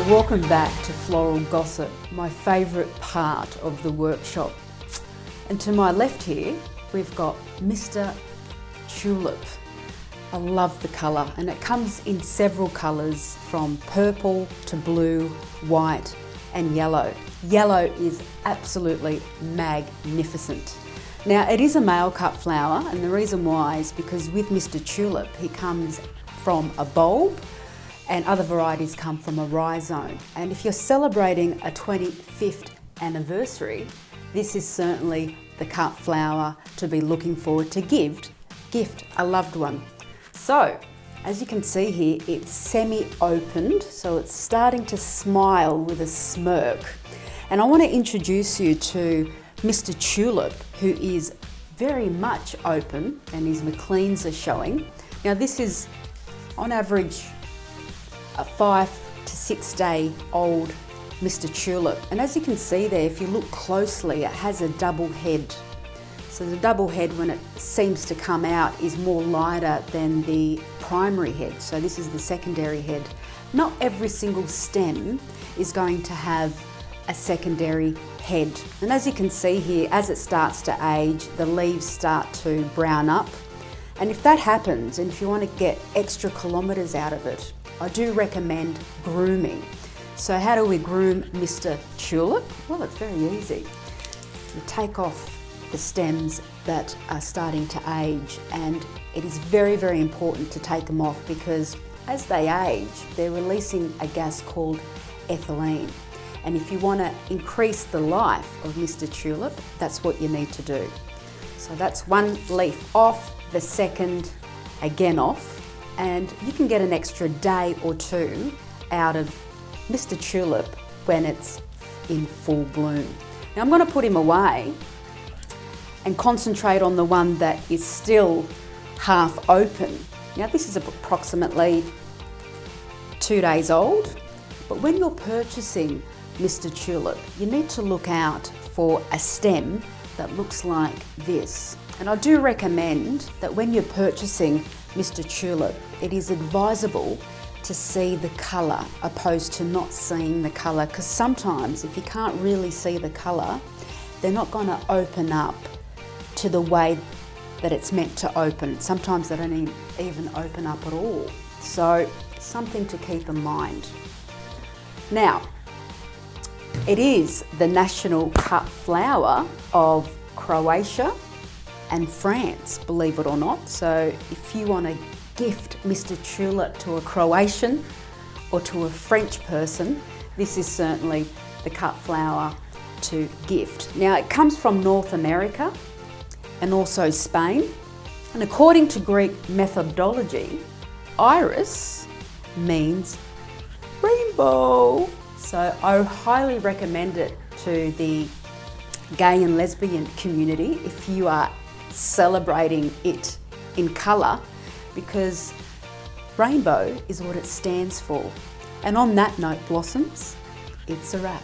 Welcome back to Floral Gossip, my favourite part of the workshop. And to my left here, we've got Mr. Tulip. I love the colour, and it comes in several colours from purple to blue, white and yellow. Yellow is absolutely magnificent. Now it is a male cut flower, and the reason why is because with Mr. Tulip he comes from a bulb and other varieties come from a rhizome. And if you're celebrating a 25th anniversary, this is certainly the cut flower to be looking forward to gift a loved one. So, as you can see here, it's semi-opened, so it's starting to smile with a smirk. And I want to introduce you to Mr. Tulip, who is very much open, and his McLeans are showing. Now this is on average a 5 to 6 day old Mr. Tulip. And as you can see there, if you look closely, it has a double head. So the double head, when it seems to come out, is more lighter than the primary head. So this is the secondary head. Not every single stem is going to have a secondary head. And as you can see here, as it starts to age, the leaves start to brown up. And if that happens, and if you want to get extra kilometres out of it, I do recommend grooming. So how do we groom Mr. Tulip? Well, it's very easy. You take off the stems that are starting to age, and it is very, very important to take them off because as they age, they're releasing a gas called ethylene. And if you want to increase the life of Mr. Tulip, that's what you need to do. So that's one leaf off, the second again off, and you can get an extra day or two out of Mr. Tulip when it's in full bloom. Now I'm going to put him away and concentrate on the one that is still half open. Now this is approximately 2 days old, but when you're purchasing Mr. Tulip, you need to look out for a stem that looks like this. And I do recommend that when you're purchasing Mr. Tulip, it is advisable to see the colour opposed to not seeing the colour, because sometimes if you can't really see the colour, they're not going to open up to the way that it's meant to open. Sometimes they don't even open up at all. So something to keep in mind. Now, it is the national cut flower of Croatia and France, believe it or not. So if you want to gift Mr. Tulip to a Croatian or to a French person, this is certainly the cut flower to gift. Now it comes from North America and also Spain. And according to Greek methodology, iris means rainbow. So I highly recommend it to the gay and lesbian community if you are celebrating it in colour, because rainbow is what it stands for. And on that note, blossoms, it's a wrap.